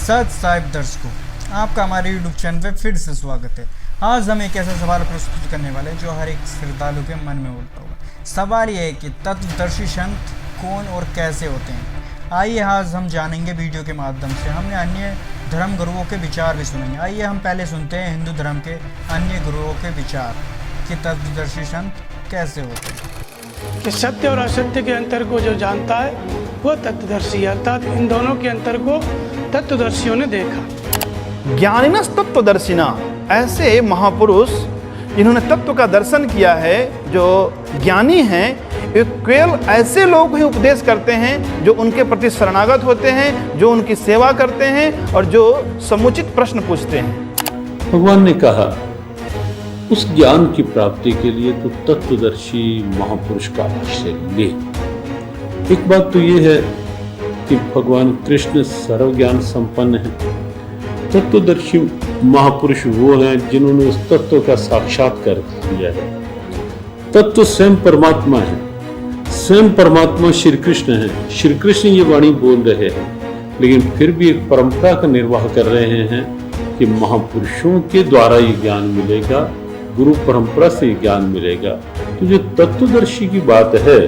सत साहिब दर्शकों, आपका हमारे यूट्यूब चैनल पे फिर से स्वागत है। आज हम एक ऐसा सवाल प्रस्तुत करने वाले हैं जो हर एक श्रद्धालु के मन में उठता होगा। सवाल ये है कि तत्वदर्शी संत कौन और कैसे होते हैं। आइए आज हम जानेंगे वीडियो के माध्यम से। हमने अन्य धर्म गुरुओं के विचार भी सुनेंगे। आइए हम पहले सुनते हैं हिंदू धर्म के अन्य गुरुओं के विचार कि तत्वदर्शी संत कैसे होते हैं। कि सत्य और असत्य के अंतर को जो जानता है वो तत्वदर्शी है, अर्थात इन दोनों के अंतर को तत्वदर्शियों ने देखा। ज्ञानिनस तत्वदर्शिना, ऐसे महापुरुष जिन्होंने तत्व का दर्शन किया है, जो ज्ञानी हैं, केवल ऐसे लोग ही उपदेश करते हैं जो उनके प्रति शरणागत होते हैं, जो उनकी सेवा करते हैं और जो समुचित प्रश्न पूछते हैं। भगवान ने कहा उस ज्ञान की प्राप्ति के लिए तो तत्वदर्शी महापुरुष का आश्रय ले। एक बात तो ये है कि भगवान कृष्ण सर्व ज्ञान संपन्न है। तत्वदर्शी महापुरुष वो हैं जिन्होंने उस तत्व का साक्षात्कार किया है। तत्व स्वयं परमात्मा है, स्वयं परमात्मा श्री कृष्ण है। श्री कृष्ण ये वाणी बोल रहे हैं, लेकिन फिर भी एक परंपरा का निर्वाह कर रहे हैं कि महापुरुषों के द्वारा ये ज्ञान मिलेगा, गुरु परंपरा से ज्ञान मिलेगा। तो जो तत्वदर्शी की बात है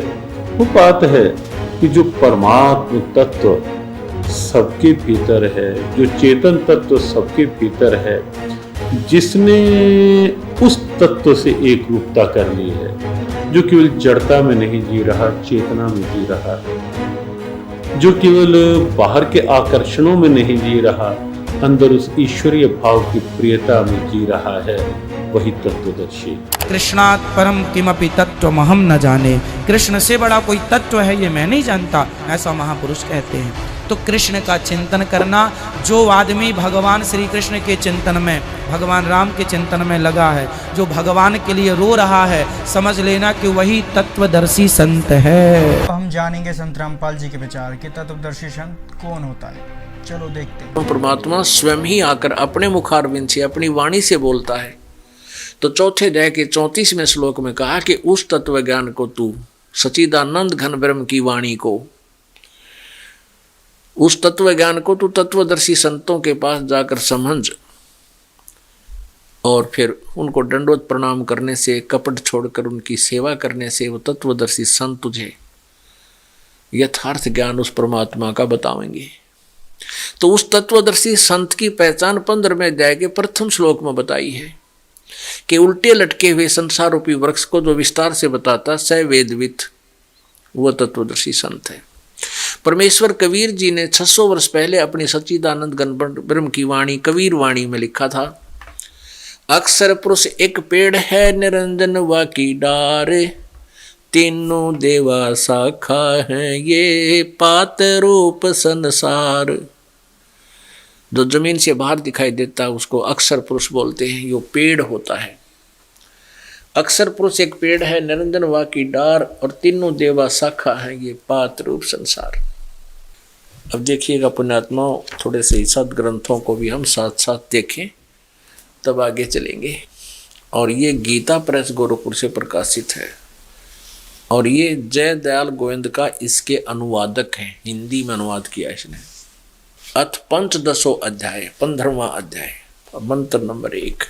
वो बात है कि जो परमात्म तत्व सबके भीतर है, जो चेतन तत्व सबके भीतर है, जिसने उस तत्व से एक रूपता कर ली है, जो केवल जड़ता में नहीं जी रहा, चेतना में जी रहा है, जो केवल बाहर के आकर्षणों में नहीं जी रहा, अंदर उस ईश्वरीय भाव की प्रियता में जी रहा है, वही तत्वदर्शी। कृष्णात् परम किमपि तत्त्वमहं न जाने, कृष्ण से बड़ा कोई तत्व है ये मैं नहीं जानता, ऐसा महापुरुष कहते हैं। तो कृष्ण का चिंतन करना, जो आदमी भगवान श्री कृष्ण के चिंतन में, भगवान राम के चिंतन में लगा है, जो भगवान के लिए रो रहा है, समझ लेना कि वही तत्वदर्शी संत है। हम जानेंगे संत रामपाल जी के विचार कि तत्वदर्शी संत कौन होता है। चलो देखते हैं। परमात्मा स्वयं ही आकर अपने मुखारविंद से, अपनी वाणी से बोलता है। तो चौथे अध्याय के 34वें श्लोक में कहा कि उस तत्व ज्ञान को तू सच्चिदानंद घन ब्रह्म की वाणी को, उस तत्व ज्ञान को तू तत्वदर्शी संतों के पास जाकर समझ, और फिर उनको दंडवत प्रणाम करने से, कपट छोड़कर उनकी सेवा करने से वो तत्वदर्शी संत तुझे यथार्थ ज्ञान उस परमात्मा का बतावेंगे। तो उस तत्वदर्शी संत की पहचान 15वें अध्याय के प्रथम श्लोक में बताई है कि उल्टे लटके हुए संसार रूपी वृक्ष को जो विस्तार से बताता स वेदवित, वह तत्वदर्शी संत है। परमेश्वर कबीर जी ने 600 वर्ष पहले अपनी सच्चिदानंद घन ब्रह्म की वाणी कबीर वाणी में लिखा था, अक्षर पुरुष एक पेड़ है, निरंजन वा की डार, तीनों देवा शाखा है, ये पात रूप संसार। जो जमीन से बाहर दिखाई देता है उसको अक्षर पुरुष बोलते हैं, यो पेड़ होता है। अक्षर पुरुष एक पेड़ है, निरंजन वा की डार, और तीनों देवा शाखा है, ये पात रूप संसार। अब देखिएगा पुण्यात्माओं, थोड़े से सद ग्रंथों को भी हम साथ साथ देखें, तब आगे चलेंगे। और ये गीता प्रेस गोरखपुर से प्रकाशित है, और ये जय दयाल गोविंद का इसके अनुवादक हैं, हिंदी में अनुवाद किया इसने। अथ पंचदशो अध्याय, 15वां अध्याय, मंत्र नंबर 1।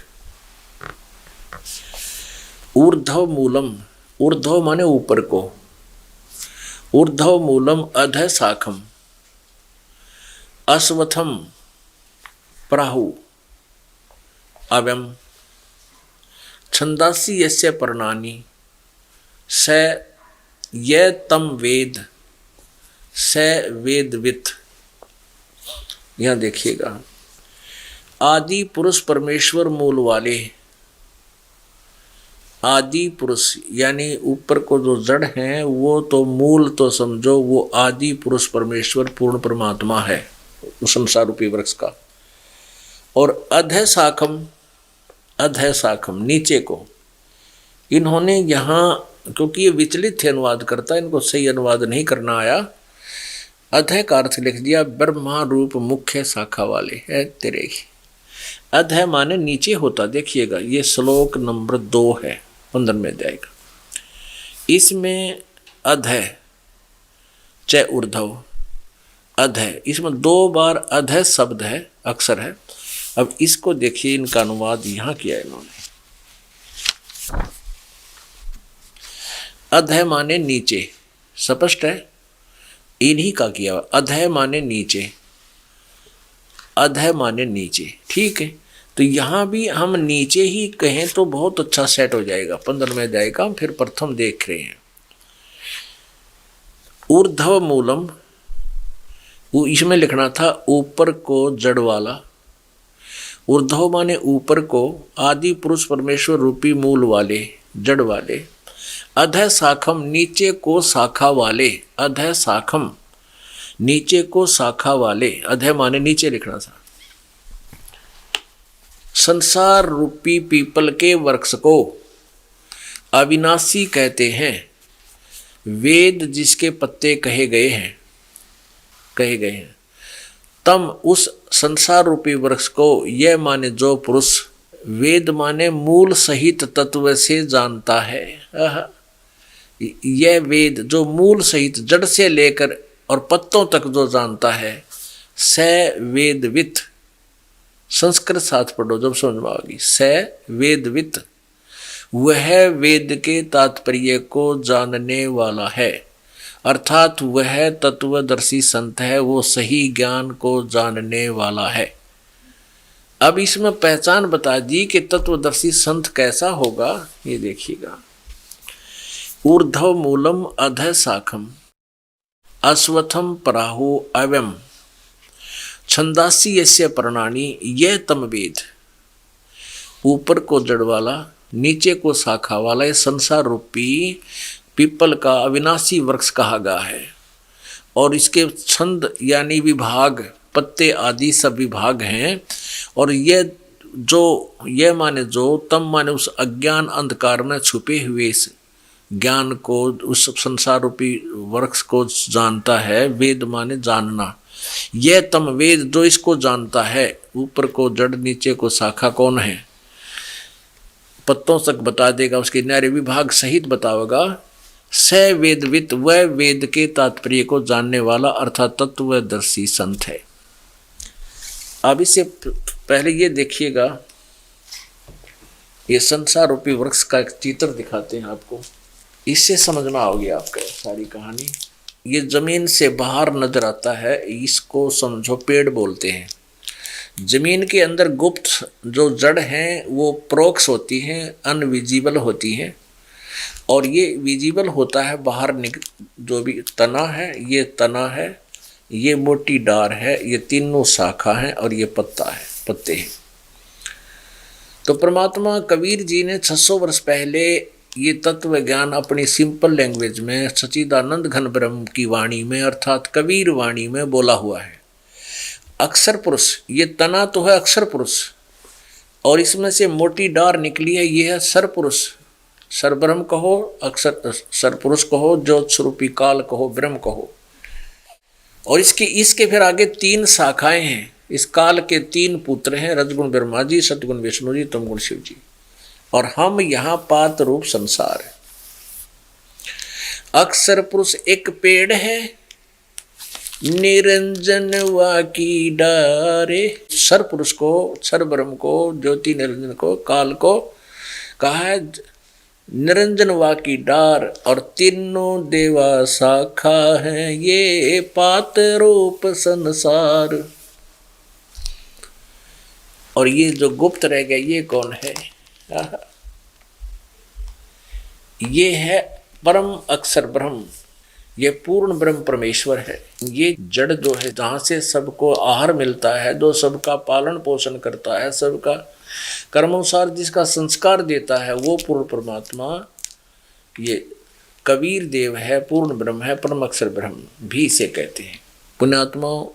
ऊर्ध्व मूलम, ऊर्ध्व माने ऊपर को, ऊर्ध्व मूलम अधः शाखम, अश्वत्थम प्राहु अव्यम, छंदासी यस्य पर्णानि, स ये तम वेद, स वेदवित्। यहां देखिएगा, आदि पुरुष परमेश्वर मूल वाले, आदि पुरुष यानी ऊपर को जो जड़ हैं वो तो मूल तो समझो, वो आदि पुरुष परमेश्वर पूर्ण परमात्मा है संसार रूपी वृक्ष का। और अधः शाखम, अधः शाखम नीचे को, इन्होंने यहाँ, क्योंकि ये विचलित है अनुवाद करता, इनको सही अनुवाद नहीं करना आया, अधः का अर्थ लिख दिया ब्रह्मा रूप मुख्य शाखा वाले है तेरे ही। अधः माने नीचे होता। देखिएगा ये श्लोक नंबर 2 है 15वें अध्याय का। इसमें अधः च ऊर्ध्व, अध है, इसमें 2 बार अध है शब्द है, अक्षर है। अब इसको देखिए, इनका अनुवाद यहां किया है इन्होंने। अध है माने नीचे, स्पष्ट है, इन्हीं का किया। अध है माने नीचे, अध है माने नीचे, ठीक है। तो यहां भी हम नीचे ही कहें तो बहुत अच्छा सेट हो जाएगा। 15 में जाएगा, हम फिर प्रथम देख रहे हैं। ऊर्ध्व मूलम, वो इसमें लिखना था ऊपर को जड़ वाला। ऊर्ध्व माने ऊपर को, आदि पुरुष परमेश्वर रूपी मूल वाले, जड़ वाले। अधः शाखम, नीचे को शाखा वाले। अधः शाखम, नीचे को शाखा वाले। अधः माने नीचे लिखना था। संसार रूपी पीपल के वृक्ष को अविनाशी कहते हैं। वेद जिसके पत्ते कहे गए हैं, तम उस संसार रूपी वृक्ष को, यह माने जो पुरुष, वेद माने मूल सहित तत्व से जानता है। यह वेद जो मूल सहित जड़ से लेकर और पत्तों तक जो जानता है, स वेदवित। संस्कृत साथ पढ़ो जब समझ में आएगी। स वेदवित, वह वेद के तात्पर्य को जानने वाला है, अर्थात वह तत्वदर्शी संत है, वो सही ज्ञान को जानने वाला है। अब इसमें पहचान बता दी कि तत्वदर्शी संत कैसा होगा, ये देखिएगा। ऊर्ध्व मूलम अधः शाखम, अश्वत्थम पराहु अव्यम, छंदासी यस्य प्रणानी, यह तम वेद। ऊपर को जड़ वाला, नीचे को शाखा वाला, ये संसार रूपी पीपल का अविनाशी वृक्ष कहा गया है। और इसके छंद यानी विभाग, पत्ते आदि सब विभाग हैं। और यह माने जो, तम माने उस अज्ञान अंधकार में छुपे हुए इस ज्ञान को, उस संसार रूपी वृक्ष को जानता है। वेद माने जानना। यह तम वेद जो इसको जानता है, ऊपर को जड़ नीचे को शाखा कौन है, पत्तों तक बता देगा, उसके न्यारे विभाग सहित बतावेगा। स वेदवित, वह वेद के तात्पर्य को जानने वाला अर्थात तत्वदर्शी संत है। अब इससे पहले ये देखिएगा, ये संसार रूपी वृक्ष का एक चित्र दिखाते हैं आपको, इससे समझ में आओगी आपका सारी कहानी। ये जमीन से बाहर नजर आता है, इसको समझो पेड़ बोलते हैं। जमीन के अंदर गुप्त जो जड़ हैं वो प्रोक्स होती हैं, अनविजिबल होती हैं। और ये विजिबल होता है बाहर जो भी तना है, ये तना है, ये मोटी डार है, ये तीनों शाखा हैं और ये पत्ता है, पत्ते हैं। तो परमात्मा कबीर जी ने 600 वर्ष पहले ये तत्व ज्ञान अपनी सिंपल लैंग्वेज में सच्चिदानंद घन ब्रह्म की वाणी में अर्थात कबीर वाणी में बोला हुआ है। अक्षर पुरुष, ये तना तो है अक्षर पुरुष, और इसमें से मोटी डार निकली है, ये है सर पुरुष। सर ब्रह्म कहो, अक्षर सर पुरुष कहो, ज्योत स्वरूपी काल कहो, ब्रह्म कहो। और इसके फिर आगे 3 शाखाएं हैं। इस काल के 3 पुत्र हैं, रजगुण ब्रह्मा जी, सतगुण विष्णु जी, तमगुण शिव जी। और हम यहाँ पात रूप संसार है। अक्षर पुरुष एक पेड़ है, निरंजन वाकी डारे। सर पुरुष को, सर ब्रह्म को, ज्योति निरंजन को, काल को कहा है निरंजन वाकी डार, और तीनों देवा शाखा है, ये पात रूप संसार। और ये जो गुप्त रह गया, ये कौन है? ये है परम अक्षर ब्रह्म, ये पूर्ण ब्रह्म परमेश्वर है। ये जड़ जो है, जहाँ से सबको आहार मिलता है, जो सबका पालन पोषण करता है, सबका कर्मानुसार जिसका संस्कार देता है, वो पूर्ण परमात्मा ये कबीर देव है, पूर्ण ब्रह्म है, परम अक्षर ब्रह्म भी इसे कहते हैं। पुण्यात्माओं,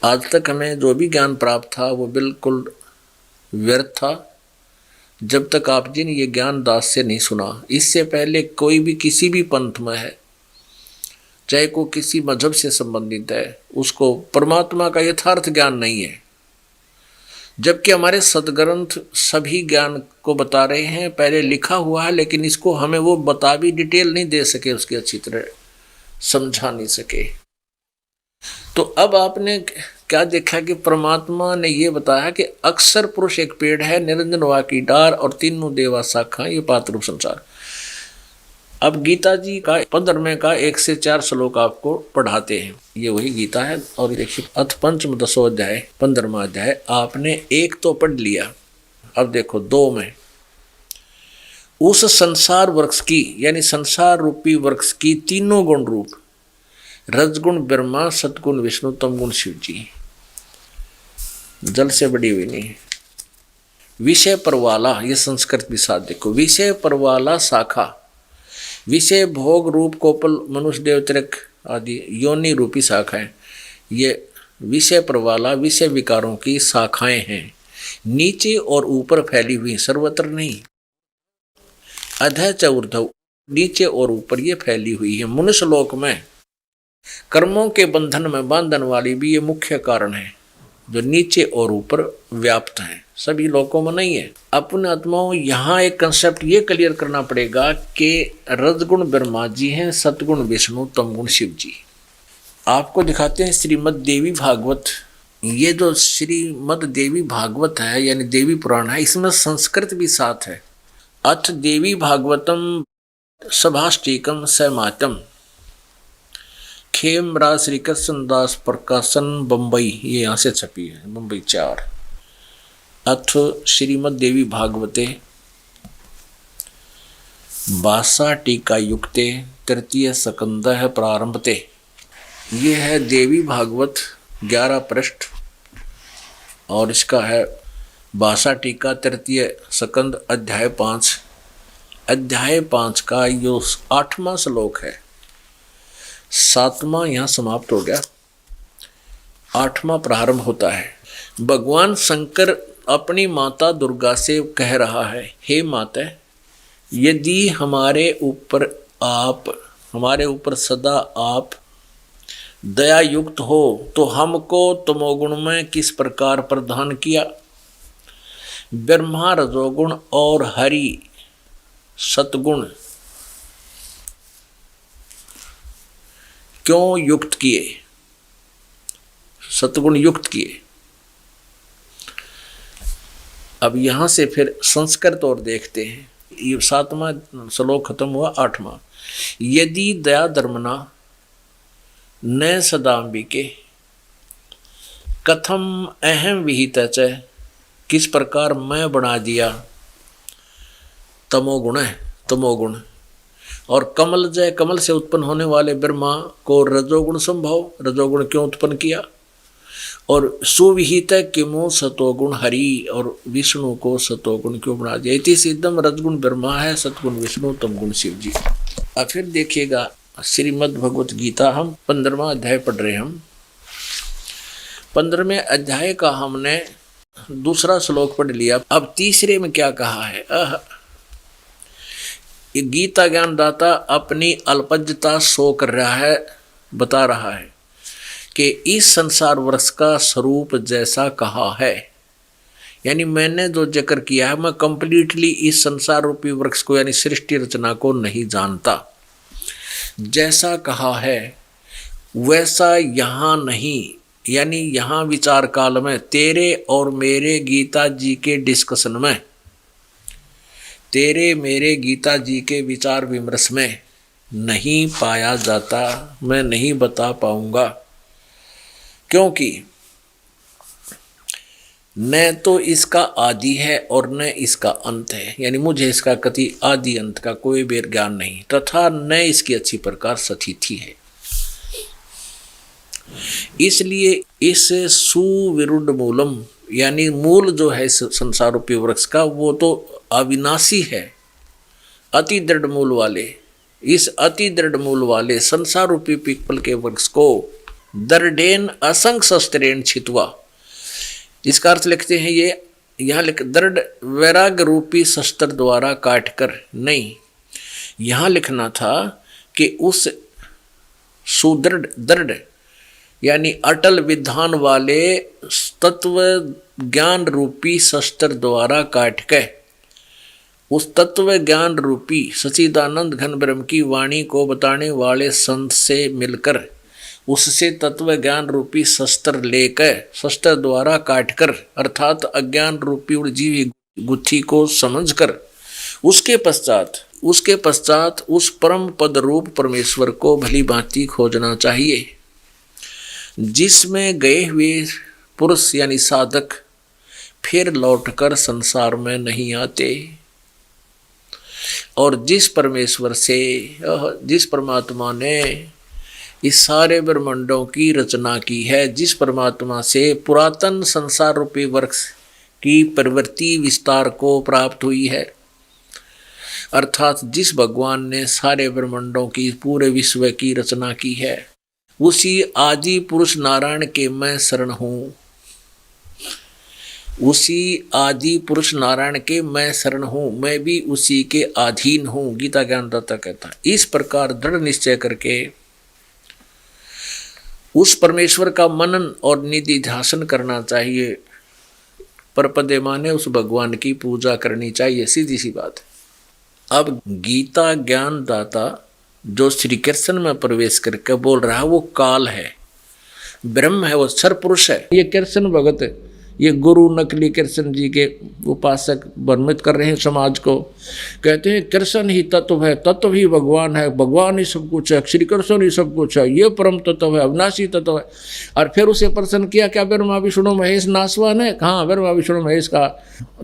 आज तक हमें जो भी ज्ञान प्राप्त था वो बिल्कुल व्यर्थ था, जब तक आप जी ने ये ज्ञान दास से नहीं सुना। इससे पहले कोई भी किसी भी पंथ में है, चाहे को किसी मजहब से संबंधित है, उसको परमात्मा का यथार्थ ज्ञान नहीं है। जबकि हमारे सदग्रंथ सभी ज्ञान को बता रहे हैं, पहले लिखा हुआ है, लेकिन इसको हमें वो बता भी डिटेल नहीं दे सके, उसकी अच्छी तरह समझा नहीं सके। तो अब आपने क्या देखा कि परमात्मा ने ये बताया कि अक्षर पुरुष एक पेड़ है, निरंजन वा की डार और तीनों देवा शाखा, ये पात्र रूप संसार। अब गीता जी का 15वें का 1 से 4 श्लोक आपको पढ़ाते हैं। ये वही गीता है। और देखिए अथ पंचम 10वां अध्याय 15वां अध्याय आपने एक तो पढ़ लिया। अब देखो 2 में उस संसार वृक्ष की यानी संसार रूपी वृक्ष की तीनों गुण रूप रजगुण ब्रह्मा, सतगुण विष्णु, तमगुण शिव जी, जल से बड़ी हुई नहीं। विषय परवाला, ये संस्कृत भी साथ देखो, विषय परवाला शाखा, विषय भोग रूप कोपल मनुष्य देवतृक आदि योनि रूपी शाखाएं, ये विषय परवाला विषय विकारों की शाखाएं हैं, नीचे और ऊपर फैली हुई, सर्वत्र नहीं। अधः च ऊर्ध्व, नीचे और ऊपर ये फैली हुई है। मनुष्य लोक में कर्मों के बंधन में बांधन वाली भी ये मुख्य कारण है, जो नीचे और ऊपर व्याप्त है, सभी लोकों में नहीं है। अपने आत्माओं यहाँ एक कंसेप्ट ये क्लियर करना पड़ेगा कि रजगुण ब्रह्मा जी हैं, सतगुण विष्णु, तमगुण शिव जी। आपको दिखाते हैं श्रीमद् देवी भागवत। ये जो श्रीमद् देवी भागवत है यानी देवी पुराण है, इसमें संस्कृत भी साथ है। अथ देवी भागवतम सभाष्टिकम सैमातम, खेमराज श्री कृष्ण दास प्रकाशन बम्बई, ये यहाँ से छपी है, बम्बई 4। अथ श्रीमद् देवी भागवते भाषा टीका युक्ते तृतीय स्कंद है प्रारंभते। ये है देवी भागवत 11 पृष्ठ और इसका है भाषा टीका तृतीय स्कंद अध्याय 5। अध्याय 5 का यो 8वां श्लोक है। 7वां यहाँ समाप्त हो गया, 8वां प्रारंभ होता है। भगवान शंकर अपनी माता दुर्गा से कह रहा है, हे माता, यदि हमारे ऊपर सदा आप दया युक्त हो तो हमको तमोगुण में किस प्रकार प्रदान किया। ब्रह्मा रजोगुण और हरि सतगुण क्यों युक्त किए, सतगुण युक्त किए। अब यहां से फिर संस्कृत और देखते हैं। ये 7वां श्लोक खत्म हुआ, 8वां। यदि दया धर्मना न सदाम्बिके कथम अहम विहित च, किस प्रकार मैं बना दिया तमोगुण है, तमोगुण। और कमल जय, कमल से उत्पन्न होने वाले ब्रह्मा को रजोगुण संभव, रजोगुण क्यों उत्पन्न किया। और सुविहित किमो सतोगुण हरि, और विष्णु को सतोगुण क्यों बना दिया। इति सिद्धम रजगुण ब्रह्मा है, सतगुण विष्णु, तमगुण शिव जी। अब फिर देखिएगा श्रीमद् भगवत गीता हम 15वां अध्याय पढ़ रहे हैं। हम 15वें अध्याय का हमने दूसरा श्लोक पढ़ लिया। अब तीसरे में क्या कहा है। ये गीता ज्ञानदाता अपनी अल्पज्ञता शो कर रहा है, बता रहा है कि इस संसार वृक्ष का स्वरूप जैसा कहा है, यानी मैंने जो जिक्र किया है, मैं कंप्लीटली इस संसार रूपी वृक्ष को यानी सृष्टि रचना को नहीं जानता। जैसा कहा है वैसा यहाँ नहीं, यानी यहाँ विचार काल में तेरे और मेरे गीता जी के डिस्कशन में, तेरे मेरे गीता जी के विचार विमर्श में नहीं पाया जाता, मैं नहीं बता पाऊंगा। क्योंकि न तो इसका आदि है और न इसका अंत है, यानी मुझे इसका कति आदि अंत का कोई भी ज्ञान नहीं, तथा न इसकी अच्छी प्रकार स्थिति है। इसलिए इस सुविरुद्ध मूलम, यानी मूल जो है इस संसार रूपी वृक्ष का, वो तो अविनाशी है, अति दृढ़ मूल वाले। इस अति दृढ़ मूल वाले संसार रूपी पीपल के वृक्ष को दृढ़ेन असंग शस्त्रेण छित्वा, इसका अर्थ लिखते हैं ये यहाँ लिख दृढ़ वैराग्य रूपी शस्त्र द्वारा काटकर नहीं, यहाँ लिखना था कि उस सुदृढ़ दृढ़ यानी अटल विधान वाले तत्व ज्ञान रूपी शस्त्र द्वारा काट के उस तत्व ज्ञान रूपी सच्चिदानंद घन ब्रह्म की वाणी को बताने वाले संत से मिलकर उससे तत्व ज्ञान रूपी शस्त्र लेकर, शस्त्र द्वारा काटकर, अर्थात अज्ञान रूपी उलझी गुत्थी को समझकर उसके पश्चात उस परम पद रूप परमेश्वर को भली भांति खोजना चाहिए, जिसमें गए हुए पुरुष यानी साधक फिर लौटकर संसार में नहीं आते, और जिस परमात्मा ने इस सारे ब्रह्मांडों की रचना की है, जिस परमात्मा से पुरातन संसार रूपी वृक्ष की प्रवृत्ति विस्तार को प्राप्त हुई है, अर्थात जिस भगवान ने सारे ब्रह्मांडों की पूरे विश्व की रचना की है, उसी आदि पुरुष नारायण के मैं शरण हूँ, उसी आदि पुरुष नारायण के मैं शरण हूँ, मैं भी उसी के अधीन हूँ, गीता ज्ञानदाता कहता है। इस प्रकार दृढ़ निश्चय करके उस परमेश्वर का मनन और निधि ध्यान करना चाहिए, परपदे माने उस भगवान की पूजा करनी चाहिए, सीधी सी बात। अब गीता ज्ञानदाता जो श्री कृष्ण में प्रवेश करके बोल रहा है वो काल है, ब्रह्म है, वो क्षर पुरुष है। ये कृष्ण भगत, ये गुरु नकली कृष्ण जी के उपासक भ्रमित कर रहे हैं समाज को, कहते हैं कृष्ण ही तत्व है, तत्व ही भगवान है, भगवान ही सब कुछ है, श्री कृष्ण ही सब कुछ है, ये परम तत्व है, अविनाशी तत्व है। और फिर उसे प्रश्न किया, क्या ब्रह्मा विष्णु महेश नासवान है? हाँ, ब्रह्मा विष्णु महेश का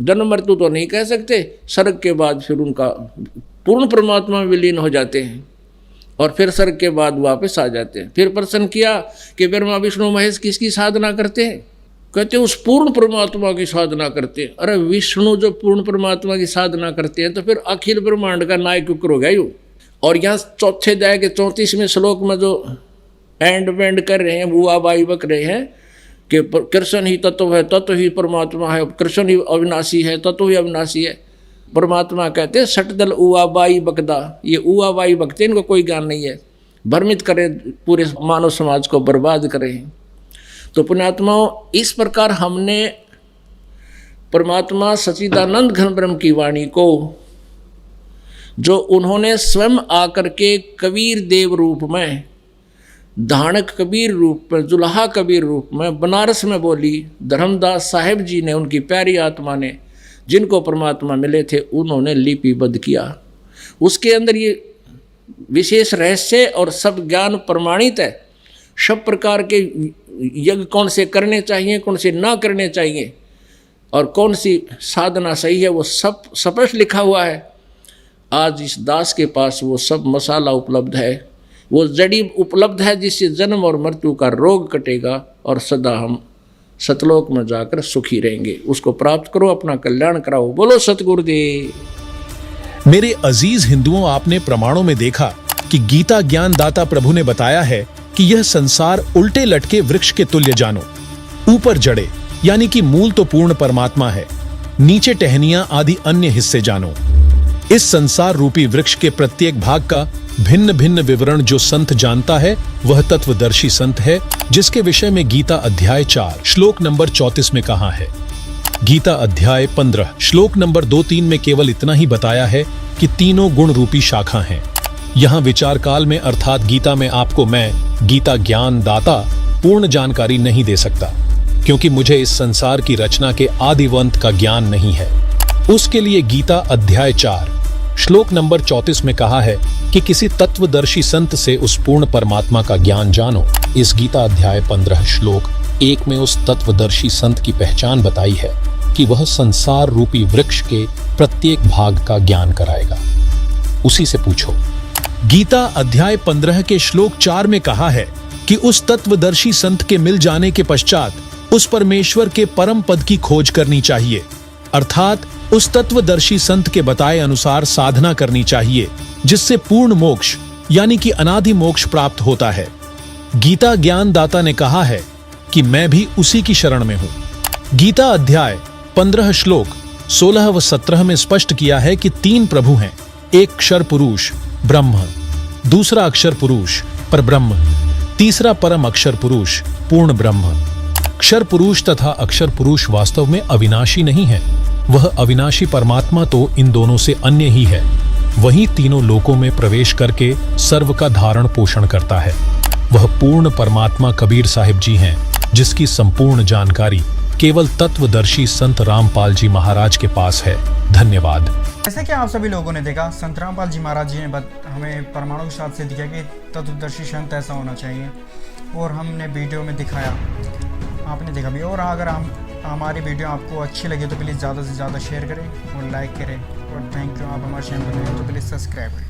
जन्म मृत्यु तो नहीं कह सकते, स्वर्ग के बाद फिर उनका पूर्ण परमात्मा में विलीन हो जाते हैं और फिर स्वर्ग के बाद वापस आ जाते हैं। फिर प्रश्न किया कि ब्रह्मा विष्णु महेश किसकी साधना करते हैं? कहते उस पूर्ण परमात्मा की साधना करते हैं। अरे विष्णु जो पूर्ण परमात्मा की साधना करते हैं तो फिर अखिल ब्रह्मांड का नायक क्यों हो गया यूँ? और यहाँ चौथे अध्याय के 34वें श्लोक में जो एंड वेंड कर रहे हैं, बुआ बाई बक रहे हैं कि कृष्ण ही तत्व है, तत्व ही परमात्मा है, कृष्ण ही अविनाशी है, तत्व ही अविनाशी है। परमात्मा कहते हैं सटदल उआ बाई बकदा, ये उआ बाई बकते, इनको कोई ज्ञान नहीं है, भ्रमित करें, पूरे मानव समाज को बर्बाद करें। तो पुण्यात्माओं, इस प्रकार हमने परमात्मा सच्चिदानंद घन ब्रह्म की वाणी को, जो उन्होंने स्वयं आकर के कबीर देव रूप में, धानक कबीर रूप में, जुल्हा कबीर रूप में बनारस में बोली, धर्मदास साहेब जी ने, उनकी प्यारी आत्मा ने, जिनको परमात्मा मिले थे, उन्होंने लिपिबद्ध किया। उसके अंदर ये विशेष रहस्य और सब ज्ञान प्रमाणित है। सब प्रकार के यज्ञ कौन से करने चाहिए, कौन से ना करने चाहिए, और कौन सी साधना सही है, वो सब स्पष्ट लिखा हुआ है। आज इस दास के पास वो सब मसाला उपलब्ध है, वो जड़ी उपलब्ध है, जिससे जन्म और मृत्यु का रोग कटेगा और सदा हम सतलोक में जाकर सुखी रहेंगे। उसको प्राप्त करो, अपना कल्याण कराओ। बोलो सतगुरुदेव। मेरे अजीज हिंदुओं, आपने प्रमाणों में देखा कि गीता ज्ञानदाता प्रभु ने बताया है कि यह संसार उल्टे लटके वृक्ष के तुल्य जानो। ऊपर जड़े यानी कि मूल तो पूर्ण परमात्मा है, नीचे टहनियां आदि अन्य हिस्से जानो। इस संसार रूपी वृक्ष के प्रत्येक भाग का भिन्न भिन्न विवरण जो संत जानता है वह तत्वदर्शी संत है, जिसके विषय में गीता अध्याय 4 श्लोक नंबर 34 में कहा है। गीता अध्याय 15 श्लोक नंबर 2-3 में केवल इतना ही बताया है कि तीनों गुण रूपी शाखा हैं। यहाँ विचार काल में अर्थात गीता में आपको मैं गीता ज्ञान दाता पूर्ण जानकारी नहीं दे सकता, क्योंकि मुझे इस संसार की रचना के आदिवंत का ज्ञान नहीं है। उसके लिए गीता अध्याय 4 श्लोक नंबर 34 में कहा है कि किसी तत्वदर्शी संत से उस पूर्ण परमात्मा का ज्ञान जानो। इस गीता अध्याय 15 श्लोक 1 में उस तत्वदर्शी संत की पहचान बताई है कि वह संसार रूपी वृक्ष के प्रत्येक भाग का ज्ञान कराएगा। उसी से पूछो। गीता अध्याय 15 के श्लोक 4 में कहा है कि उस तत्वदर्शी संत के मिल जाने के पश्चात उस परमेश्वर के परम पद की खोज करनी चाहिए, अर्थात उस तत्वदर्शी संत के बताए अनुसार साधना करनी चाहिए, जिससे पूर्ण मोक्ष यानी कि अनादि मोक्ष प्राप्त होता है। गीता ज्ञानदाता ने कहा है कि मैं भी उसी की शरण में हूं। गीता अध्याय 15 श्लोक 16 व 17 में स्पष्ट किया है कि 3 प्रभु हैं, एक क्षर पुरुष ब्रह्म, दूसरा अक्षर पुरुष परब्रह्म, तीसरा परम अक्षर पुरुष पूर्ण ब्रह्म। क्षर पुरुष तथा अक्षर पुरुष वास्तव में अविनाशी नहीं है, वह अविनाशी परमात्मा तो इन दोनों से अन्य ही है। वही तीनों लोकों में प्रवेश करके सर्व का धारण पोषण करता है। वह पूर्ण परमात्मा कबीर साहिब जी हैं, जिसकी संपूर्ण जानकारी केवल तत्वदर्शी संत रामपाल जी महाराज के पास है। धन्यवाद। जैसे कि आप सभी लोगों ने देखा, संत रामपाल जी महाराज जी ने हमें प्रमाणों के साथ से दिखाया कि तत्वदर्शी संत ऐसा होना चाहिए, और हमने वीडियो में दिखाया, आपने देखा भी। और अगर हमारी वीडियो आपको अच्छी लगे तो प्लीज़ ज़्यादा से ज़्यादा शेयर करें और लाइक करें, और थैंक यू। आप हमारे चैनल पर नए हो तो प्लीज़ सब्सक्राइब करें।